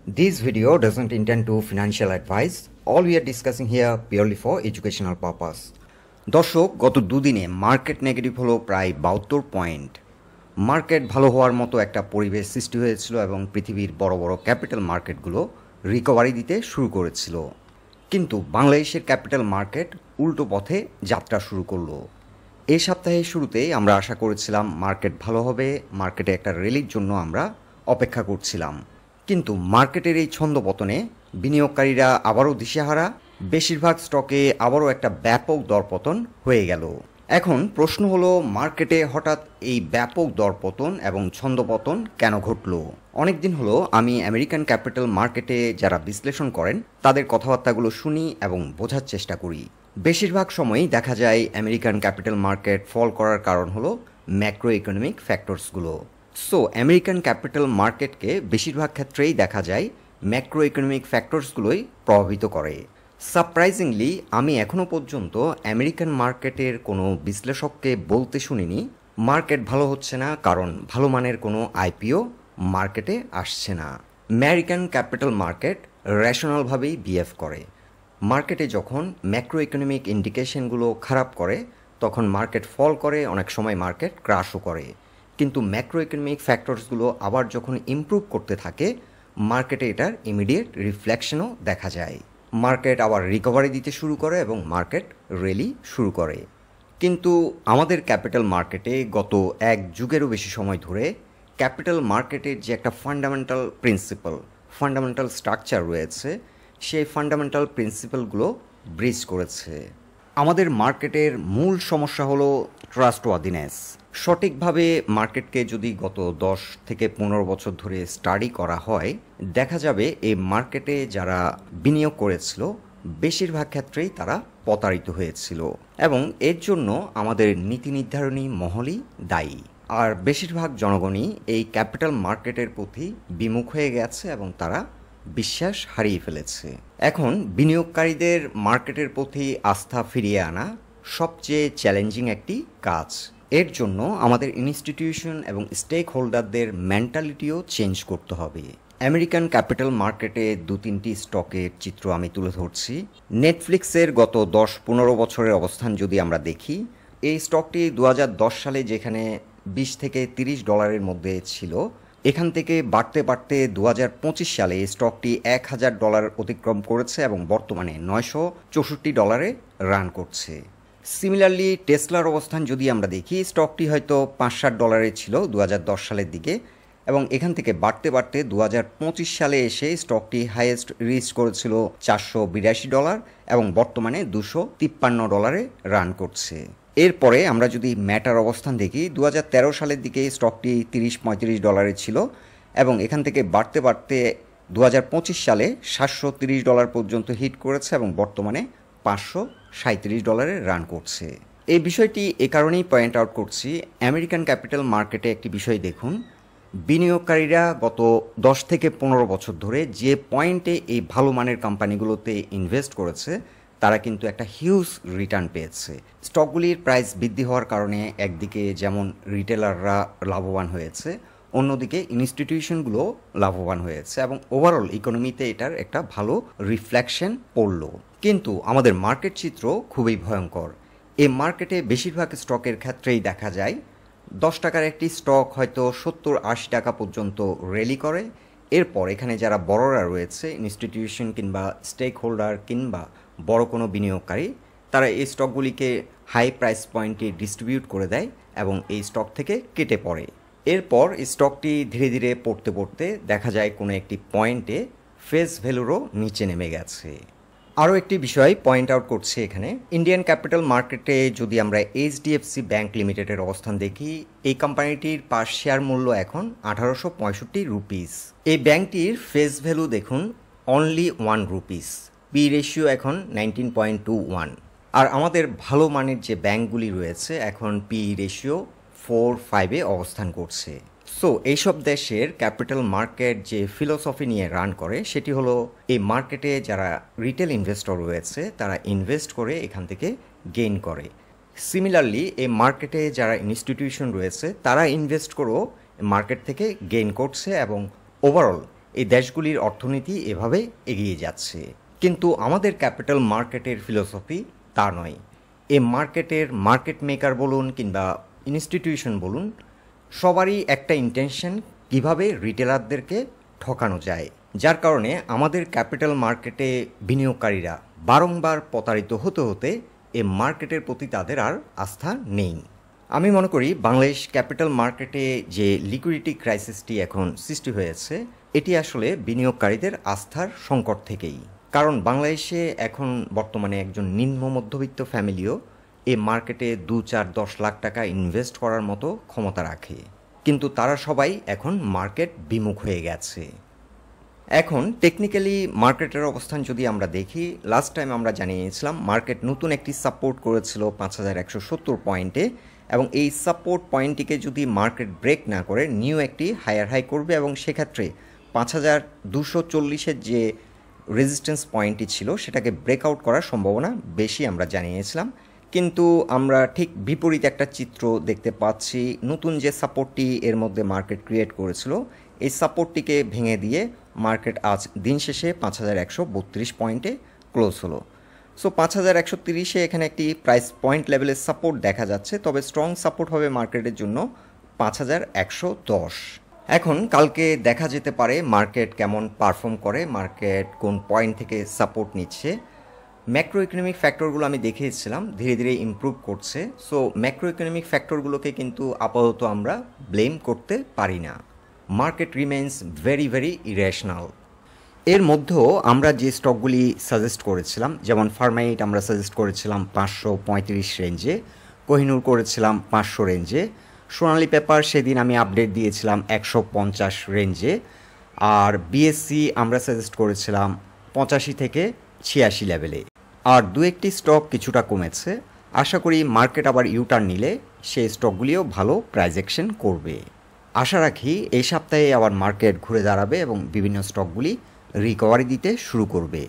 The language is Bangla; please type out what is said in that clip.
This video doesn't intend to financial advice. All we are discussing here purely for educational purpose. দর্শক, গত দুদিনে মার্কেট নেগেটিভ হলো প্রায় 72 পয়েন্ট। মার্কেট ভালো হওয়ার মতো একটা পরিবেশ সৃষ্টি হয়েছিল এবং পৃথিবীর বড় বড় ক্যাপিটাল মার্কেটগুলো রিকভারি দিতে শুরু করেছিল। কিন্তু বাংলাদেশের ক্যাপিটাল মার্কেট উল্টো পথে যাত্রা শুরু করলো। এই সপ্তাহের শুরুতেই আমরা আশা করেছিলাম মার্কেট ভালো হবে, মার্কেটে একটা র্যালির জন্য আমরা অপেক্ষা করছিলাম। কিন্তু মার্কেটের এই ছন্দপতনে বিনিয়োগকারীরা আবারও দিশেহারা, বেশিরভাগ স্টকে আবারও একটা ব্যাপক দরপতন হয়ে গেল। এখন প্রশ্ন হলো, মার্কেটে হঠাৎ এই ব্যাপক দরপতন এবং ছন্দপতন কেন ঘটল? অনেকদিন হলো আমি আমেরিকান ক্যাপিটাল মার্কেটে যারা বিশ্লেষণ করেন তাদের কথাবার্তাগুলো শুনি এবং বোঝার চেষ্টা করি। বেশিরভাগ সময়ই দেখা যায় আমেরিকান ক্যাপিটাল মার্কেট ফল করার কারণ হলো ম্যাক্রো ইকোনমিক ফ্যাক্টরসগুলো। সো আমেরিকান ক্যাপিটাল মার্কেটকে বেশিরভাগ ক্ষেত্রেই দেখা যায় ম্যাক্রো ইকোনমিক ফ্যাক্টরসগুলোই প্রভাবিত করে। সারপ্রাইজিংলি আমি এখনও পর্যন্ত আমেরিকান মার্কেটের কোনো বিশ্লেষককে বলতে শুনিনি মার্কেট ভালো হচ্ছে না কারণ ভালো মানের কোনো আইপিও মার্কেটে আসছে না। আমেরিকান ক্যাপিটাল মার্কেট রেশনালভাবেই বিহেভ করে। মার্কেটে যখন ম্যাক্রো ইকোনমিক ইন্ডিকেশনগুলো খারাপ করে তখন মার্কেট ফল করে, অনেক সময় মার্কেট ক্রাশও করে। কিন্তু ম্যাক্রো ইকোনমিক ফ্যাক্টরসগুলো আবার যখন ইমপ্রুভ করতে থাকে মার্কেটে এটার ইমিডিয়েট রিফ্লেকশনও দেখা যায়। মার্কেট আবার রিকভারি দিতে শুরু করে এবং মার্কেট র্যালি শুরু করে। কিন্তু আমাদের ক্যাপিটাল মার্কেটে গত এক যুগেরও বেশি সময় ধরে ক্যাপিটাল মার্কেটের যে একটা ফান্ডামেন্টাল স্ট্রাকচার রয়েছে, সেই ফান্ডামেন্টাল প্রিন্সিপালগুলো ব্রিজ করেছে। আমাদের মার্কেটের মূল সমস্যা হলো ট্রাস্টওয়ার্দিনেস। সঠিকভাবে মার্কেটকে যদি গত 10 থেকে 15 বছর ধরে স্টাডি করা হয়, দেখা যাবে এই মার্কেটে যারা বিনিয়োগ করেছিল বেশিরভাগ ক্ষেত্রেই তারা প্রতারিত হয়েছিল এবং এর জন্য আমাদের নীতি নির্ধারণী মহলই দায়ী। আর বেশিরভাগ জনগণই এই ক্যাপিটাল মার্কেটের প্রতি বিমুখ হয়ে গেছে এবং তারা বিশ্বাস হারিয়ে ফেলেছে। এখন বিনিয়োগকারীদের মার্কেটের প্রতি আস্থা ফিরিয়ে আনা সবচেয়ে চ্যালেঞ্জিং একটি কাজ। এর জন্য আমাদের ইনস্টিটিউশন এবং স্টেক হোল্ডারদের মেন্টালিটিও চেঞ্জ করতে হবে। আমেরিকান ক্যাপিটাল মার্কেটে 2-3টি স্টকের চিত্র আমি তুলে ধরছি। নেটফ্লিক্সের গত 10-15 বছরের অবস্থান যদি আমরা দেখি, এই স্টকটি 2010 সালে যেখানে $20 থেকে $30 মধ্যে ছিল, এখান থেকে বাড়তে বাড়তে 2025 সালে এই স্টকটি $1000 অতিক্রম করেছে এবং বর্তমানে $964 রান করছে। সিমিলারলি টেসলার অবস্থান যদি আমরা দেখি, স্টকটি হয়তো $5-7 ছিল 2010 সালের দিকে এবং এখান থেকে বাড়তে বাড়তে 2025 সালে এসে স্টকটি হাইয়েস্ট রিচ করেছিল $482 এবং বর্তমানে $253 রান করছে। এরপরে আমরা যদি ম্যাটার অবস্থান দেখি, 2013 সালের দিকে স্টকটি $30-35 ছিল এবং এখান থেকে বাড়তে বাড়তে 2025 সালে $730 পর্যন্ত হিট করেছে এবং বর্তমানে $537 রান করছে। এই বিষয়টি এ কারণেই পয়েন্ট আউট করছি, আমেরিকান ক্যাপিটাল মার্কেটে একটি বিষয় দেখুন, বিনিয়োগকারীরা গত 10 থেকে 15 বছর ধরে যে পয়েন্টে এই ভালো মানের কোম্পানিগুলোতে ইনভেস্ট করেছে তারা কিন্তু একটা হিউজ রিটার্ন পেয়েছে। স্টকগুলির প্রাইস বৃদ্ধি হওয়ার কারণে একদিকে যেমন রিটেলাররা লাভবান হয়েছে, অন্যদিকে ইনস্টিটিউশনগুলো লাভবান হয়েছে এবং ওভারঅল ইকোনমিতে এটার একটা ভালো রিফ্লেকশন পড়ল। কিন্তু আমাদের মার্কেট চিত্র খুবই ভয়ঙ্কর। এই মার্কেটে বেশিরভাগ স্টকের ক্ষেত্রেই দেখা যায় 10 টাকার একটি স্টক হয়তো 70-80 টাকা পর্যন্ত র্যালি করে। এরপর এখানে যারা বড়রা রয়েছে, ইনস্টিটিউশন কিংবা স্টেক হোল্ডার কিংবা বড় কোনো বিনিয়োগকারী, তারা এই স্টকগুলিকে হাই প্রাইস পয়েন্টে ডিস্ট্রিবিউট করে দেয় এবং এই স্টক থেকে কেটে পড়ে। এরপর স্টকটি ধীরে ধীরে পড়তে পড়তে দেখা যায় কোনো একটি পয়েন্টে ফেস ভ্যালুরও নিচে নেমে গেছে। আরও একটি বিষয় পয়েন্ট আউট করছে এখানে, ইন্ডিয়ান ক্যাপিটাল মার্কেটে যদি আমরা এইচডিএফসি ব্যাংক লিমিটেডের অবস্থান দেখি, এই কোম্পানিটির পার শেয়ার মূল্য এখন 1865 রুপিস। এই ব্যাংকটির ফেস ভ্যালু দেখুন অনলি ₹1। পি রেশিও এখন 19.21। আর আমাদের ভালো মানের যে ব্যাংকগুলি রয়েছে এখন পি রেশিও 4-5-এ অবস্থান করছে। সো এইসব দেশের ক্যাপিটাল মার্কেট যে ফিলোসফি নিয়ে রান করে সেটি হলো, এই মার্কেটে যারা রিটেল ইনভেস্টর রয়েছে তারা ইনভেস্ট করে এখান থেকে গেইন করে। সিমিলারলি এই মার্কেটে যারা ইনস্টিটিউশন রয়েছে তারা ইনভেস্ট করেও মার্কেট থেকে গেইন করছে এবং ওভারঅল এই দেশগুলির অর্থনীতি এভাবে এগিয়ে যাচ্ছে। কিন্তু আমাদের ক্যাপিটাল মার্কেটের ফিলোসফি তা নয়। এই মার্কেটের মার্কেট মেকার বলুন কিংবা ইনস্টিটিউশন বলুন, সবারই একটা ইন্টেনশন কীভাবে রিটেলারদেরকে ঠকানো যায়, যার কারণে আমাদের ক্যাপিটাল মার্কেটে বিনিয়োগকারীরা বারংবার প্রতারিত হতে হতে এই মার্কেটের প্রতি তাদের আর আস্থা নেই। আমি মনে করি বাংলাদেশ ক্যাপিটাল মার্কেটে যে লিকুইডিটি ক্রাইসিসটি এখন সৃষ্টি হয়েছে, এটি আসলে বিনিয়োগকারীদের আস্থার সংকট থেকেই। কারণ বাংলাদেশে এখন বর্তমানে একজন নিম্ন মধ্যবিত্ত ফ্যামিলিও এই মার্কেটে 2-4-10 লাখ টাকা ইনভেস্ট করার মতো ক্ষমতা রাখে, কিন্তু তারা সবাই এখন মার্কেট বিমুখ হয়ে গেছে। এখন টেকনিক্যালি মার্কেটের অবস্থান যদি আমরা দেখি, লাস্ট টাইম আমরা জানিয়েছিলাম মার্কেট নতুন একটি সাপোর্ট করেছিল 5170 পয়েন্টে, এবং এই সাপোর্ট পয়েন্টটিকে যদি মার্কেট ব্রেক না করে নিউ একটি হায়ার হাই করবে, এবং সেক্ষেত্রে 5240-এর যে রেজিস্ট্যান্স পয়েন্টটি ছিল সেটাকে ব্রেকআউট করার সম্ভাবনা বেশি আমরা জানিয়েছিলাম। কিন্তু আমরা ঠিক বিপরীত একটা চিত্র দেখতে পাচ্ছি। নতুন যে সাপোর্টটি এর মধ্যে মার্কেট ক্রিয়েট করেছিল, এই সাপোর্টটিকে ভেঙে দিয়ে মার্কেট আজ দিন শেষে 5132 পয়েন্টে ক্লোজ হলো। সো 5130-এ এখানে একটি প্রাইস পয়েন্ট লেভেলের সাপোর্ট দেখা যাচ্ছে, তবে স্ট্রং সাপোর্ট হবে মার্কেটের জন্য 5110। এখন কালকে দেখা যেতে পারে মার্কেট কেমন পারফর্ম করে, মার্কেট কোন পয়েন্ট থেকে সাপোর্ট নিচ্ছে। ম্যাক্রো ইকোনমিক ফ্যাক্টরগুলো আমি দেখিয়েছিলাম ধীরে ধীরে ইমপ্রুভ করছে। সো ম্যাক্রো ইকোনমিক ফ্যাক্টরগুলোকে কিন্তু আপাতত আমরা ব্লেম করতে পারি না। Market remains very very irrational. এর মধ্যেও আমরা যে স্টকগুলি সাজেস্ট করেছিলাম, যেমন ফার্মাইট আমরা সাজেস্ট করেছিলাম 535 রেঞ্জে, কোহিনুর করেছিলাম 500 রেঞ্জে, সোনালী পেপার সেদিন আমি আপডেট দিয়েছিলাম 150 রেঞ্জে, আর বিএসসি আমরা সাজেস্ট করেছিলাম 85 থেকে 86 লেভেলে। আর দু একটি স্টক কিছুটা কমেছে। আশা করি মার্কেট আবার ইউটার্ন নিলে সেই স্টকগুলিও ভালো প্রাইস অ্যাকশন করবে। আশা রাখি এই সপ্তাহে আবার মার্কেট ঘুরে দাঁড়াবে এবং বিভিন্ন স্টকগুলি রিকভারি দিতে শুরু করবে।